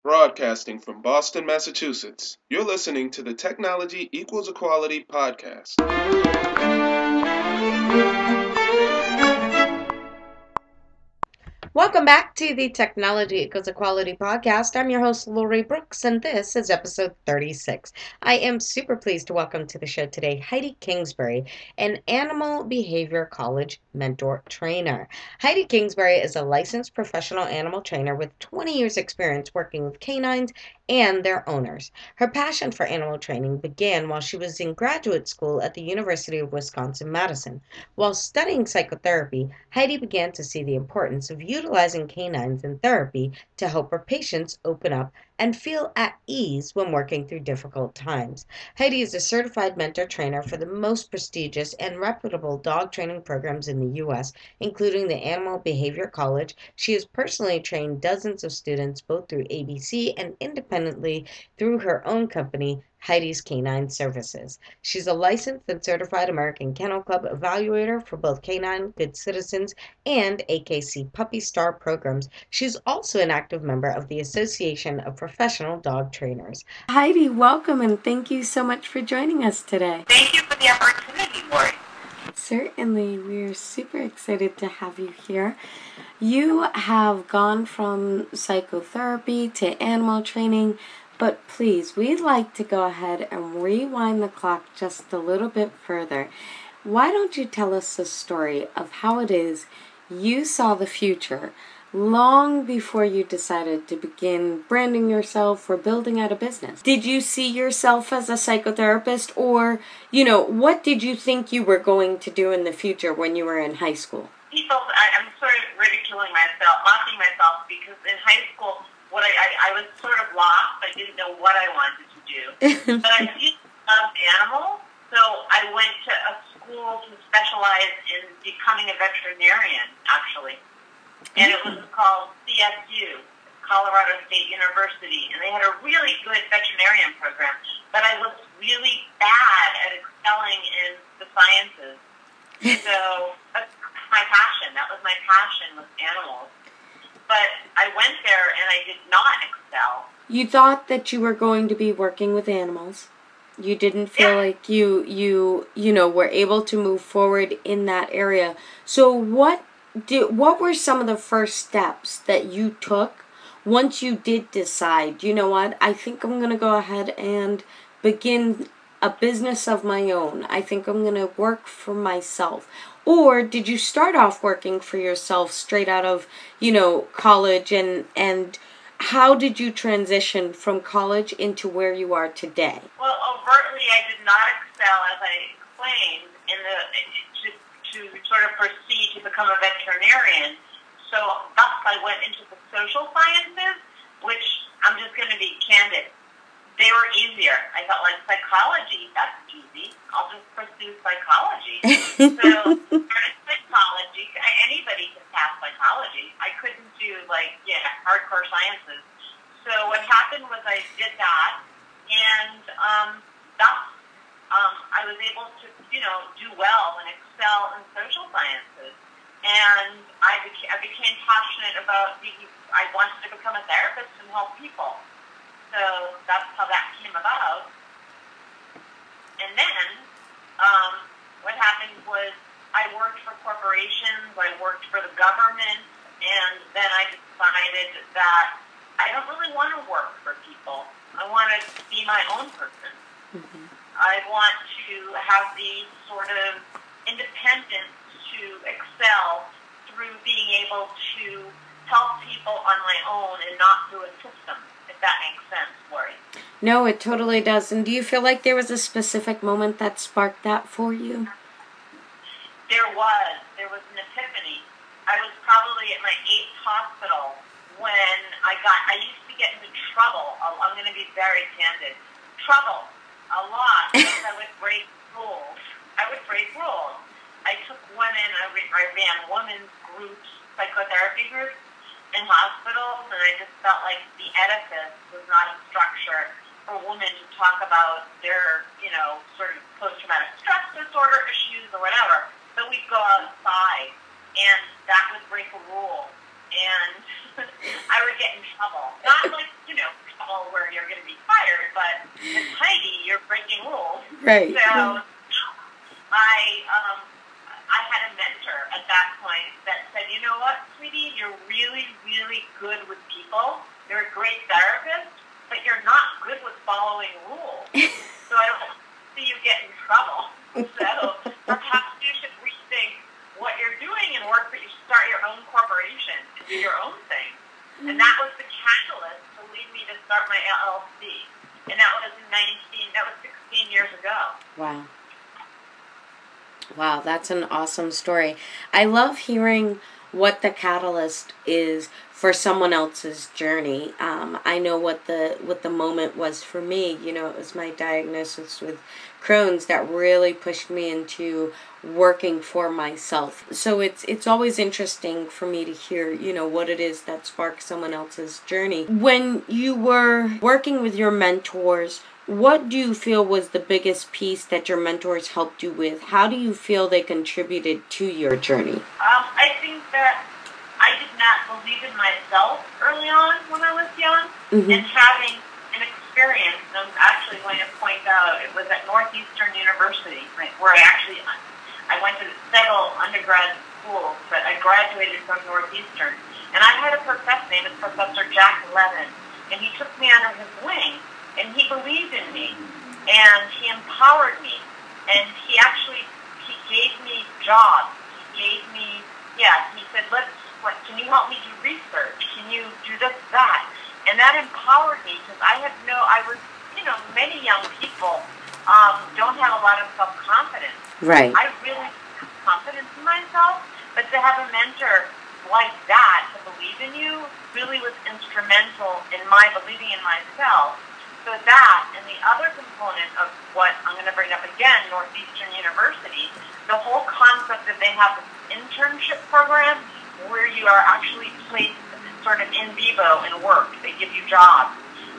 Broadcasting from Boston, Massachusetts, you're listening to the Technology Equals Equality podcast. Welcome back to the Technology Equals Equality podcast. I'm your host, Lori Brooks, and this is episode 36. I am super pleased to welcome to the show today Heidi Kingsbury, an animal behavior college mentor trainer. Heidi Kingsbury is a licensed professional animal trainer with 20 years' experience working with canines and their owners. Her passion for animal training began while she was in graduate school at the University of Wisconsin-Madison. While studying psychotherapy, Heidi began to see the importance of utilizing canines in therapy to help her patients open up and feel at ease when working through difficult times. Heidi is a certified mentor trainer for the most prestigious and reputable dog training programs in the U.S., including the Animal Behavior College. She has personally trained dozens of students both through ABC and independently through her own company, Heidi's Canine Services. She's a licensed and certified American Kennel Club evaluator for both Canine Good Citizens and AKC Puppy Star programs. She's also an active member of the Association of Professional Dog Trainers. Heidi, welcome and thank you so much for joining us today. Thank you for the opportunity, Lori. Certainly, we're super excited to have you here. You have gone from psychotherapy to animal training, but please, we'd like to go ahead and rewind the clock just a little bit further. Why don't you tell us the story of how it is you saw the future long before you decided to begin branding yourself or building out a business? Did you see yourself as a psychotherapist, or, what did you think you were going to do in the future when you were in high school? I'm sort of ridiculing myself, mocking myself, because in high school, I was sort of lost. I didn't know what I wanted to do. But I did love animals, so I went to a school to specialize in becoming a veterinarian, actually. And it was called CSU, Colorado State University, and they had a really good veterinarian program. But I was really bad at excelling in the sciences. So that's my passion. That was my passion with animals. But I went there and I did not excel. You thought that you were going to be working with animals. You didn't feel like you were able to move forward in that area. So what were some of the first steps that you took once you did decide, you know what, I think I'm going to go ahead and begin a business of my own. I think I'm going to work for myself. Or did you start off working for yourself straight out of, college, and how did you transition from college into where you are today? Well, overtly, I did not excel, as I explained, to sort of proceed to become a veterinarian. So thus I went into the social sciences, which I'm just going to be candid. They were easier. I felt like psychology, that's easy. I'll just pursue psychology. So started psychology. Anybody can pass psychology. I couldn't do hardcore sciences. So what happened was I did that, and thus I was able to do well and excel in social sciences. And I became passionate about I wanted to become a therapist and help people. So that's how that came about. And then what happened was I worked for corporations, I worked for the government, and then I decided that I don't really want to work for people. I want to be my own person. Mm-hmm. I want to have the sort of independence to excel through being able to help people on my own and not through a system. That makes sense, Lori. No, it totally does. And do you feel like there was a specific moment that sparked that for you? There was an epiphany. I was probably at my 8th hospital when I used to get into trouble. I'm going to be very candid. Trouble, a lot, because I would break rules. I took women, I ran women's groups, psychotherapy groups, in hospitals, and I just felt like the edifice was not a structure for women to talk about their, sort of post-traumatic stress disorder issues or whatever. So we'd go outside, and that would break a rule. and I would get in trouble. Not like, trouble where you're going to be fired, but Miss Heidi, you're breaking rules. Right. So I had a mentor at that point that said, you know what, sweetie, you're really, really good with people. You're a great therapist, but you're not good with following rules. So I don't see you get in trouble. So perhaps you should rethink what you're doing and work, but you start your own corporation and do your own thing. And that was the catalyst to lead me to start my LLC. And that was 16 years ago. Wow. Wow, that's an awesome story. I love hearing what the catalyst is for someone else's journey. I know what the moment was for me. It was my diagnosis with Crohn's that really pushed me into working for myself. So it's always interesting for me to hear, what it is that sparks someone else's journey. When you were working with your mentors, what do you feel was the biggest piece that your mentors helped you with? How do you feel they contributed to your journey? I think that I did not believe in myself early on when I was young, and having an experience, and I'm actually going to point out, it was at Northeastern University, where I went to several undergrad schools, but I graduated from Northeastern, and I had a professor named Professor Jack Levin, and he took me under his wing. And he believed in me, and he empowered me, and he gave me jobs. He said, can you help me do research? Can you do this, that? And that empowered me, because many young people don't have a lot of self-confidence. Right. I really have confidence in myself, but to have a mentor like that to believe in you really was instrumental in my believing in myself. So that, and the other component of what I'm going to bring up again, Northeastern University, the whole concept that they have this internship program where you are actually placed sort of in vivo in work. They give you jobs.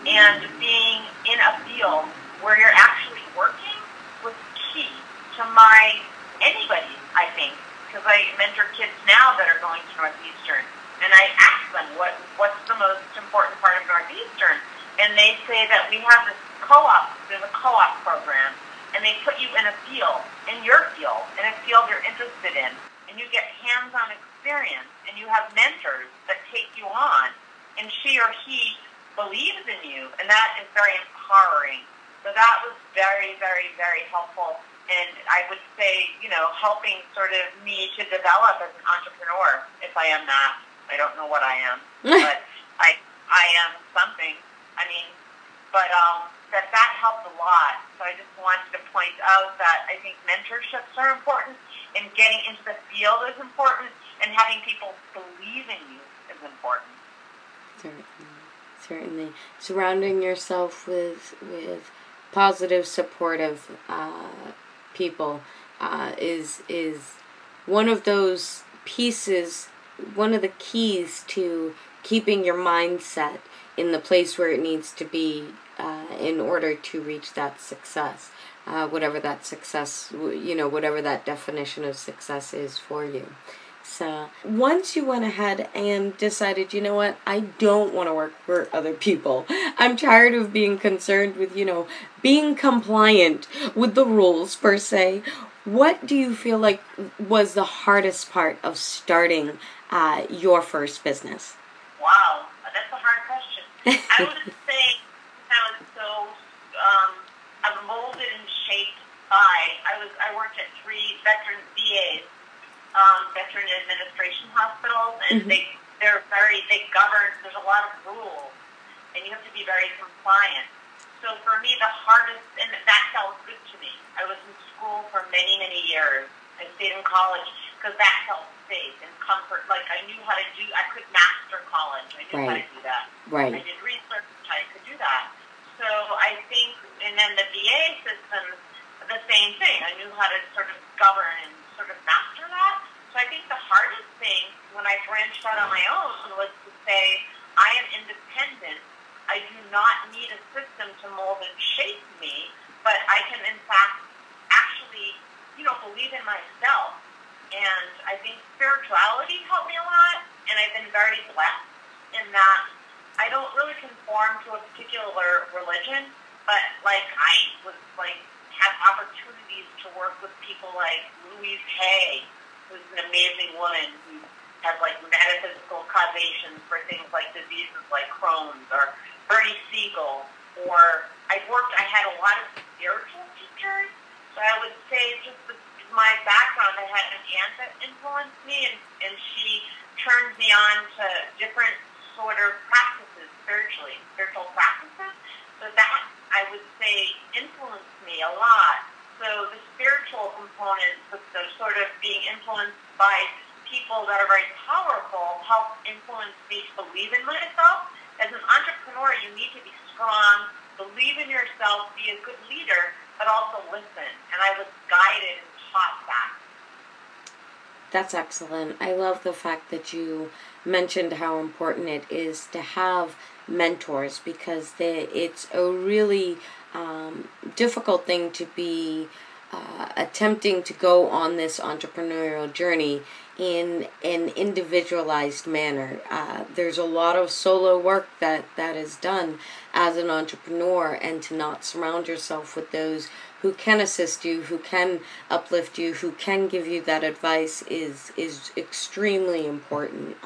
And being in a field where you're actually working was key to anybody, I think, because I mentor kids now that are going to Northeastern. And I ask them, what's the most important part of Northeastern? And they say that we have this there's a co-op program, and they put you in a field, in a field you're interested in, and you get hands-on experience, and you have mentors that take you on, and she or he believes in you, and that is very empowering. So that was very, very, very helpful, and I would say, helping sort of me to develop as an entrepreneur, if I am not. I don't know what I am, but I am something. That helped a lot. So I just wanted to point out that I think mentorships are important, and getting into the field is important, and having people believe in you is important. Certainly. Surrounding yourself with positive, supportive people is one of those pieces, one of the keys to keeping your mindset in the place where it needs to be in order to reach that success, whatever that success, whatever that definition of success is for you. So once you went ahead and decided, I don't want to work for other people. I'm tired of being concerned with, being compliant with the rules per se. What do you feel like was the hardest part of starting your first business? Wow, that's a hard question. I would say I was so molded and shaped by. I worked at 3 veteran VAs, veteran administration hospitals, and they govern. There's a lot of rules, and you have to be very compliant. So for me, the hardest, and that felt good to me. I was in school for many, many years. I stayed in college because that felt safe and comfort. Like I knew how to do. I could master college. I knew how to do that. Right. I did research. I could do that. So I think, and then the VA systems, the same thing. I knew how to sort of govern and sort of master that. So I think the hardest thing when I branched out on my own was to say, I am independent. I do not need a system to mold and shape me, but I can, in fact, actually, believe in myself. And I think spirituality helped me a lot. and I've been very blessed in that I don't really conform to a particular religion, but like I was like have opportunities to work with people like Louise Hay, who's an amazing woman who has like metaphysical causation for things like diseases like Crohn's, or Bernie Siegel, or I had a lot of spiritual teachers. So I would say just my background, I had an aunt that influenced me, and she turned me on to different sort of practices spiritual practices. So that, I would say, influenced me a lot. So the spiritual components, the sort of being influenced by people that are very powerful, helped influence me to believe in myself. As an entrepreneur, you need to be strong, believe in yourself, be a good leader, but also listen. And I was guided and taught that. That's excellent. I love the fact that you mentioned how important it is to have mentors, because it's a really difficult thing to be attempting to go on this entrepreneurial journey in an individualized manner. There's a lot of solo work that is done as an entrepreneur, and to not surround yourself with those who can assist you, who can uplift you, who can give you that advice is extremely important.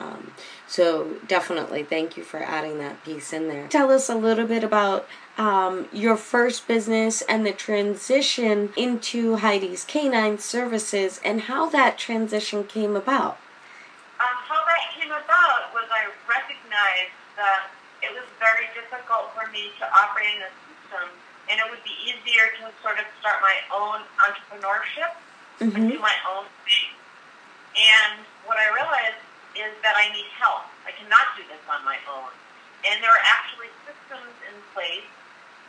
So definitely thank you for adding that piece in there. Tell us a little bit about your first business and the transition into Heidi's Canine Services, and how that transition came about. How that came about was I recognized that it was very difficult for me to operate in a system, and it would be easier to sort of start my own entrepreneurship and do my own thing. And what I realized is that I need help. I cannot do this on my own. And there are actually systems in place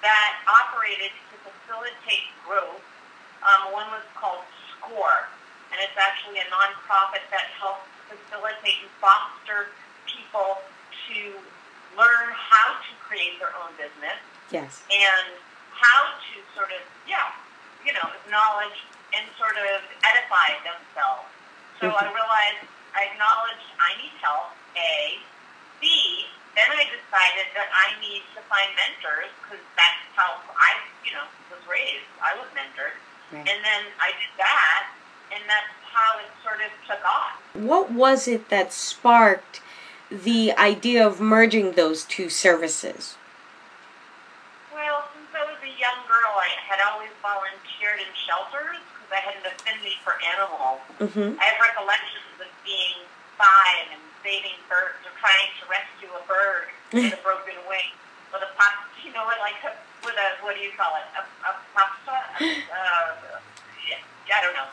that operated to facilitate growth. One was called SCORE, and it's actually a nonprofit that helps facilitate and foster people to learn how to create their own business. Yes. And how to sort of, acknowledge and sort of edify themselves. So I realized, I acknowledged I need help, A. B, then I decided that I need to find mentors, because that's how I, was raised. I was mentored. Right. And then I did that, and that's how it sort of took off. What was it that sparked the idea of merging those two services? Well, since I was a young girl, I had always volunteered in shelters because I had an affinity for animals. I have recollections of being 5 and saving birds, or trying to rescue a bird with a broken wing, with a pop, what do you call it? A pasta? I don't know.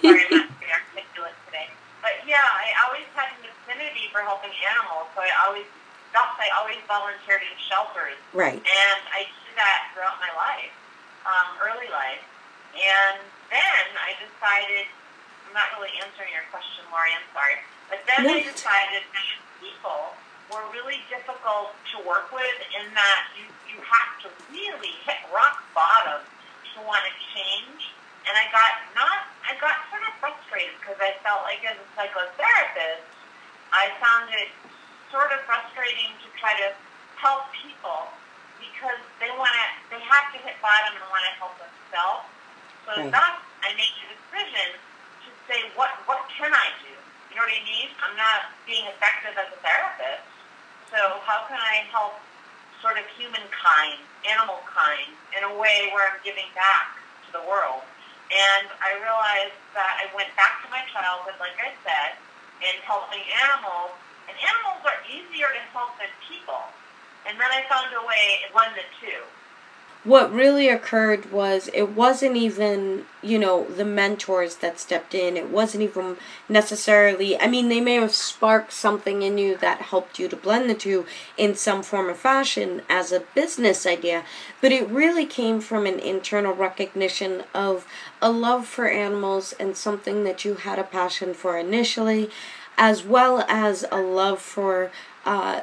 Sorry, I'm not very articulate today. But yeah, I always had an affinity for helping animals, so I always volunteered in shelters. Right. And I did that throughout my life, early life. And then I decided, I'm not really answering your question, Lori, I'm sorry. But then I decided that people were really difficult to work with, in that you have to really hit rock bottom to want to change. And I got sort of frustrated, because I felt like, as a psychotherapist, I found it sort of frustrating to try to help people, because they have to hit bottom and want to help themselves. So thus, I made the decision to say, what can I do? You know what I mean? I'm not being effective as a therapist, so how can I help sort of humankind, animal kind, in a way where I'm giving back to the world? And I realized that I went back to my childhood, like I said, and helping animals. And animals are easier to help than people. And then I found a way to blend the two. What really occurred was, it wasn't even, the mentors that stepped in. It wasn't even necessarily, they may have sparked something in you that helped you to blend the two in some form or fashion as a business idea, but it really came from an internal recognition of a love for animals, and something that you had a passion for initially, as well as a love for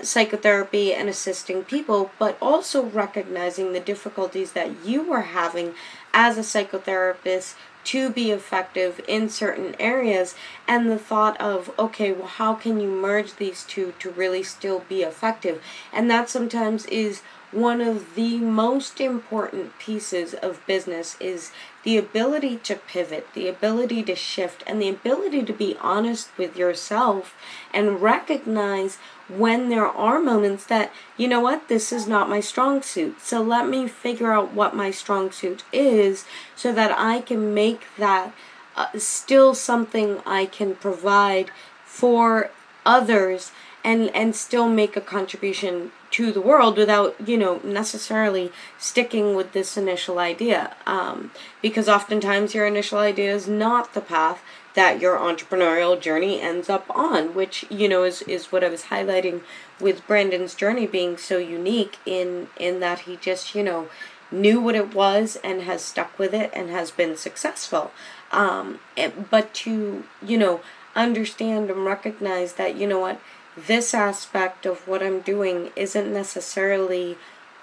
psychotherapy and assisting people, but also recognizing the difficulties that you were having as a psychotherapist to be effective in certain areas, and the thought of, okay, well, how can you merge these two to really still be effective? And that sometimes is one of the most important pieces of business, is the ability to pivot, the ability to shift, and the ability to be honest with yourself and recognize when there are moments that, you know what, this is not my strong suit. So let me figure out what my strong suit is so that I can make that still something I can provide for others, and still make a contribution to the world without, necessarily sticking with this initial idea. Because oftentimes your initial idea is not the path that your entrepreneurial journey ends up on, which, is what I was highlighting with Brandon's journey being so unique in that he just, knew what it was and has stuck with it and has been successful. But to, understand and recognize that, what, this aspect of what I'm doing isn't necessarily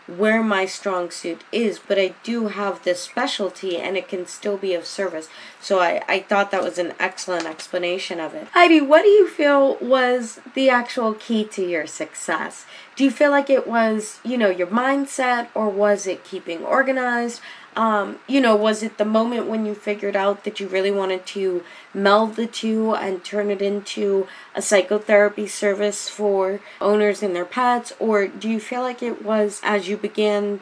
where my strong suit is, but I do have this specialty and it can still be of service. So I thought that was an excellent explanation of it. Heidi, what do you feel was the actual key to your success? Do you feel like it was, your mindset, or was it keeping organized? Was it the moment when you figured out that you really wanted to meld the two and turn it into a psychotherapy service for owners and their pets? Or do you feel like it was as you began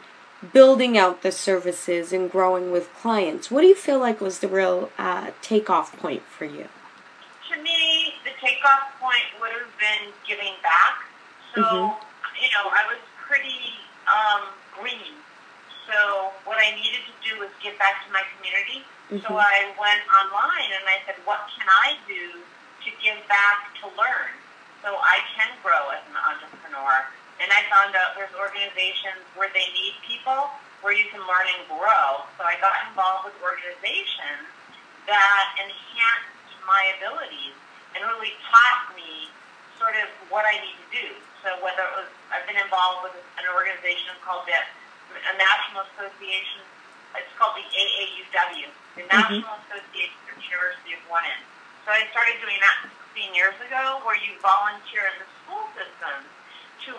building out the services and growing with clients? What do you feel like was the real takeoff point for you? To me, the takeoff point would have been giving back. So, I was pretty green. So what I needed to do was give back to my community. Mm-hmm. So I went online and I said, what can I do to give back, to learn, so I can grow as an entrepreneur? And I found out there's organizations where they need people, where you can learn and grow. So I got involved with organizations that enhanced my abilities and really taught me sort of what I need to do. So whether it was, I've been involved with an organization called a national association, it's called the AAUW, the National Association of the University of London. So I started doing that 16 years ago, where you volunteer in the school system to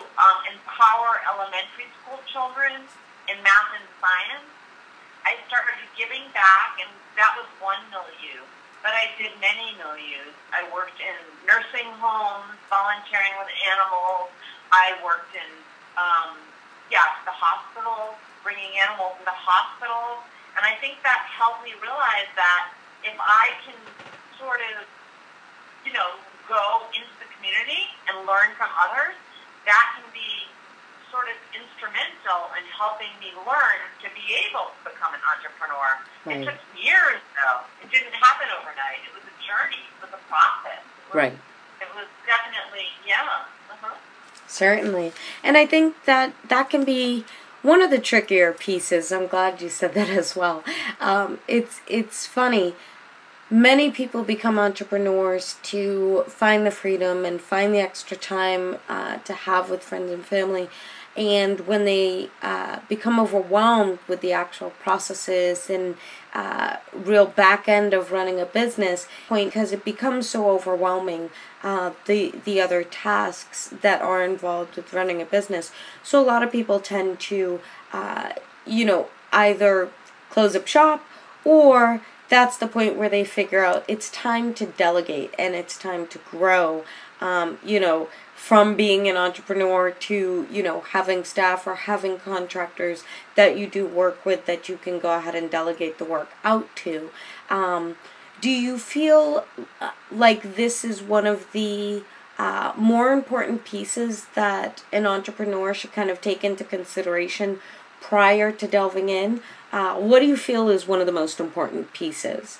empower elementary school children in math and science. I started giving back, and that was one milieu, but I did many milieus. I worked in nursing homes, volunteering with animals. I worked in the hospital, bringing animals into hospitals. And I think that helped me realize that if I can sort of, go into the community and learn from others, that can be sort of instrumental in helping me learn to be able to become an entrepreneur. Right. It took years, though. It didn't happen overnight. It was a journey. It was a process. It was definitely, Certainly. And I think that can be one of the trickier pieces. I'm glad you said that as well. It's funny. Many people become entrepreneurs to find the freedom and find the extra time to have with friends and family. And when they become overwhelmed with the actual processes and real back end of running a business, because it becomes so overwhelming, the other tasks that are involved with running a business. So a lot of people tend to, either close up shop, or that's the point where they figure out it's time to delegate and it's time to grow, from being an entrepreneur to, having staff or having contractors that you do work with that you can go ahead and delegate the work out to. Do you feel like this is one of the more important pieces that an entrepreneur should kind of take into consideration prior to delving in? What do you feel is one of the most important pieces?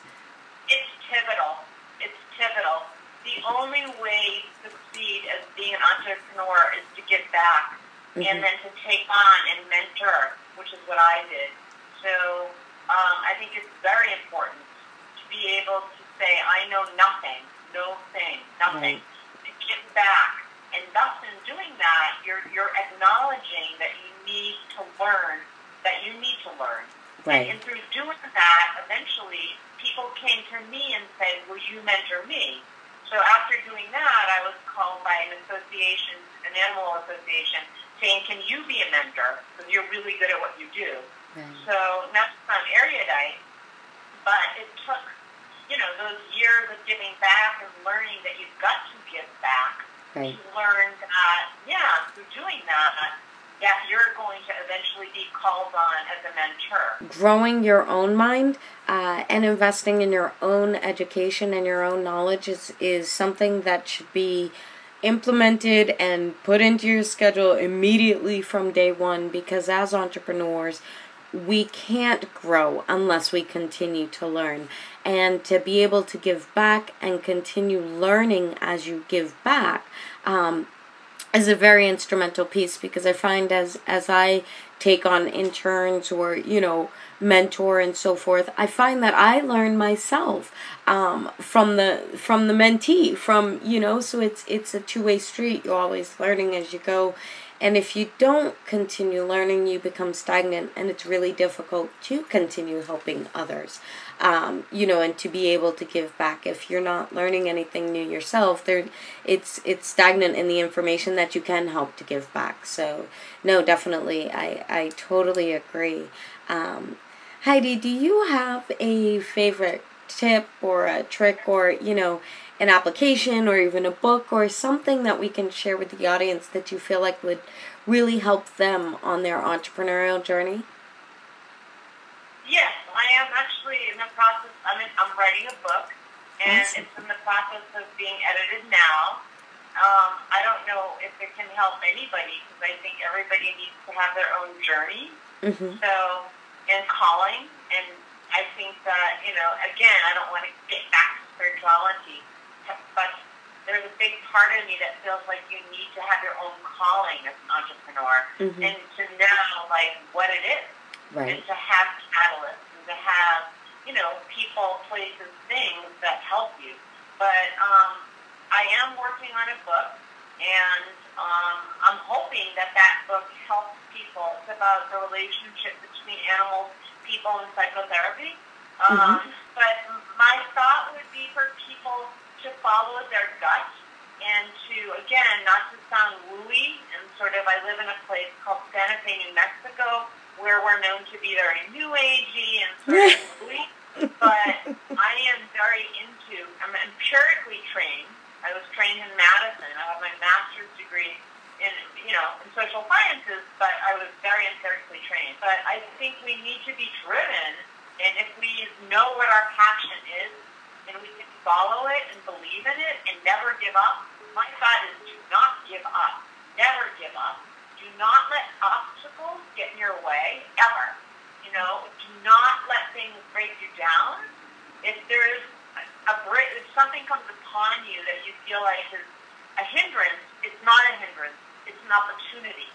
It's pivotal. It's pivotal. The only way to succeed as being an entrepreneur is to give back, and then to take on and mentor, which is what I did. So I think it's very important to be able to say, I know nothing, nothing, to give back. And thus in doing that, you're acknowledging that you need to learn, Right. And through doing that, eventually people came to me and said, will you mentor me? So after doing that, I was called by an association, an animal association, saying, can you be a mentor? Because you're really good at what you do. Right. So not just on erudite, but it took, those years of giving back and learning that you've got to give back. Right. To learn that, through doing that, you're going to eventually be called on as a mentor. Growing your own mind and investing in your own education and your own knowledge is something that should be implemented and put into your schedule immediately from day one, because as entrepreneurs, we can't grow unless we continue to learn. And to be able to give back and continue learning as you give back is a very instrumental piece, because I find as I take on interns or, mentor and so forth, I find that I learn myself from the mentee, so it's a two-way street. You're always learning as you go. And if you don't continue learning, you become stagnant, and it's really difficult to continue helping others, and to be able to give back. If you're not learning anything new yourself, it's stagnant in the information that you can help to give back. So, no, definitely, I totally agree. Heidi, do you have a favorite tip or a trick or, an application or even a book or something that we can share with the audience that you feel like would really help them on their entrepreneurial journey? Yes, I am actually in the process. I'm writing a book, and Awesome. It's in the process of being edited now. I don't know if it can help anybody, because I think everybody needs to have their own journey. Mm-hmm. So, and calling, and I think that, again, I don't want to get back to spirituality, but there's a big part of me that feels like you need to have your own calling as an entrepreneur, Mm-hmm. and to know, what it is, Right. and to have catalysts, and to have, people, places, things that help you. But I am working on a book, and I'm hoping that book helps people. It's about the relationship between animals, people, and psychotherapy. But my thought would be for people to follow their gut, and to, again, not to sound wooey, and I live in a place called Santa Fe, New Mexico, where we're known to be very new agey and wooey, but I am very I'm empirically trained. I was trained in Madison. I have my master's degree in social sciences, but I was very empirically trained. But I think we need to be driven, and if we know what our passion is, and we can follow it and believe in it and never give up. My thought is, do not give up. Never give up. Do not let obstacles get in your way, ever. Do not let things break you down. If there's if something comes upon you that you feel like is a hindrance, it's not a hindrance. It's an opportunity.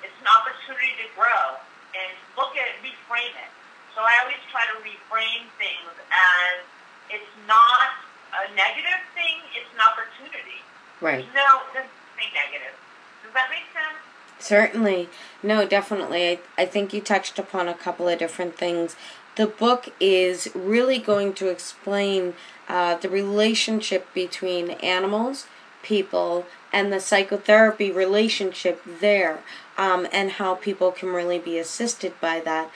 It's an opportunity to grow, and reframe it. So I always try to reframe things as, it's not a negative thing, it's an opportunity. Right. No, it doesn't say negative. Does that make sense? Certainly. No, definitely. I think you touched upon a couple of different things. The book is really going to explain the relationship between animals, people, and the psychotherapy relationship there, and how people can really be assisted by that.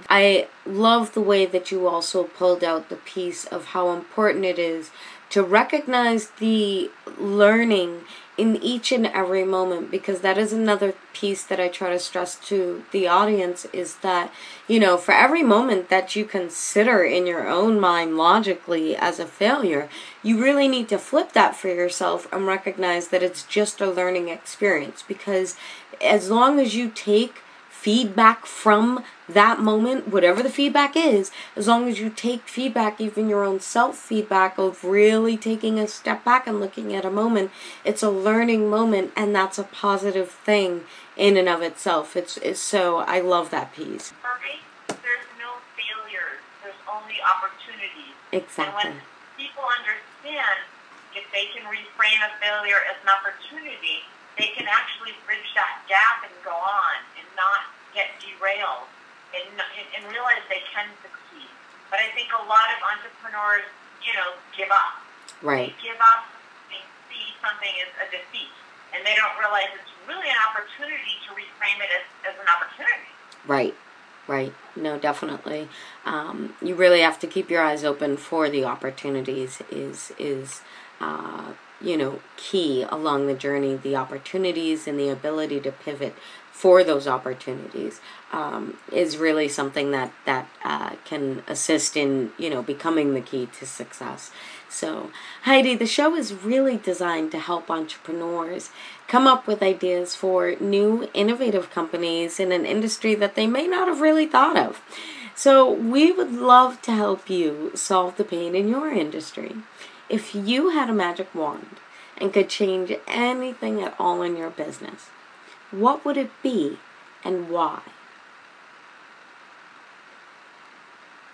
I love the way that you also pulled out the piece of how important it is to recognize the learning in each and every moment, because that is another piece that I try to stress to the audience, is that, for every moment that you consider in your own mind logically as a failure, you really need to flip that for yourself and recognize that it's just a learning experience. Because as long as you take feedback from that moment, whatever the feedback is, as long as you take feedback, even your own self-feedback of really taking a step back and looking at a moment, it's a learning moment, and that's a positive thing in and of itself. It's so, I love that piece. For me, there's no failures. There's only opportunities. Exactly. And when people understand, if they can reframe a failure as an opportunity, they can actually bridge that gap and go on and not get derailed, and realize they can succeed. But I think a lot of entrepreneurs, give up. Right. They give up. They see something as a defeat, and they don't realize it's really an opportunity to reframe it as an opportunity. Right. Right. No, definitely. You really have to keep your eyes open for the opportunities is key along the journey. The opportunities and the ability to pivot for those opportunities is really something that can assist in, becoming the key to success. So, Heidi, the show is really designed to help entrepreneurs come up with ideas for new, innovative companies in an industry that they may not have really thought of. So, we would love to help you solve the pain in your industry. If you had a magic wand and could change anything at all in your business, what would it be and why?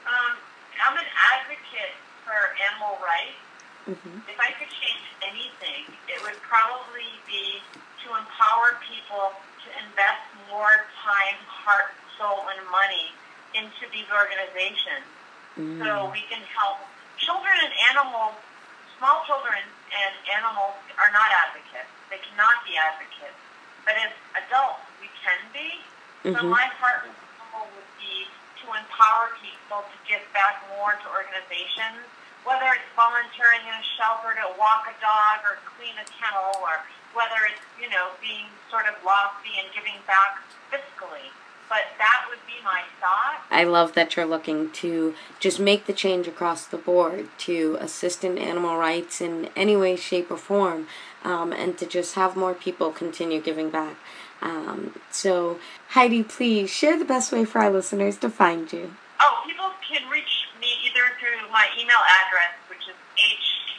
I'm an advocate for animal rights. Mm-hmm. If I could change anything, it would probably be to empower people to invest more time, heart, soul, and money into these organizations. So we can help children and animals. Small children and animals are not advocates. They cannot be advocates. But as adults, we can be. So my heart and soul would be to empower people to give back more to organizations, whether it's volunteering in a shelter to walk a dog or clean a kennel, or whether it's, being sort of lofty and giving back fiscally. But that would be my thought. I love that you're looking to just make the change across the board to assist in animal rights in any way, shape, or form, and to just have more people continue giving back. So, Heidi, please share the best way for our listeners to find you. Oh, people can reach me either through my email address, which is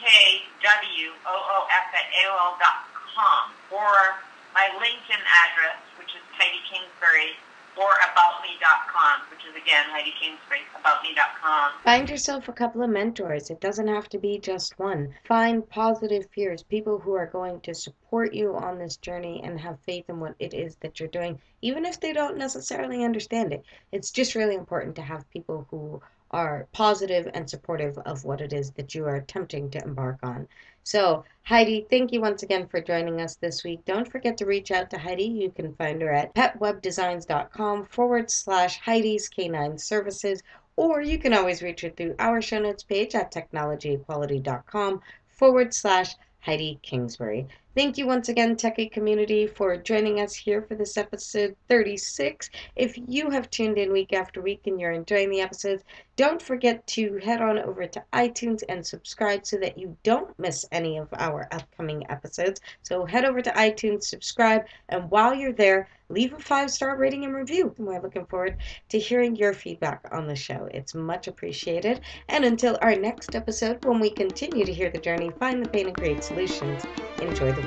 hkwoof@aol.com, or my LinkedIn address, which is Heidi Kingsbury, or aboutme.com, which is, again, Heidi Kingsbury, aboutme.com. Find yourself a couple of mentors. It doesn't have to be just one. Find positive peers, people who are going to support you on this journey and have faith in what it is that you're doing, even if they don't necessarily understand it. It's just really important to have people who are positive and supportive of what it is that you are attempting to embark on. So, Heidi, thank you once again for joining us this week. Don't forget to reach out to Heidi. You can find her at petwebdesigns.com/Heidi's Canine Services, or you can always reach her through our show notes page at technologyequality.com/Heidi Kingsbury. Thank you once again, Techie community, for joining us here for this episode 36. If you have tuned in week after week and you're enjoying the episodes, don't forget to head on over to iTunes and subscribe so that you don't miss any of our upcoming episodes. So head over to iTunes, subscribe, and while you're there, leave a 5-star rating and review. We're looking forward to hearing your feedback on the show. It's much appreciated. And until our next episode, when we continue to hear the journey, find the pain, and create solutions, enjoy the week.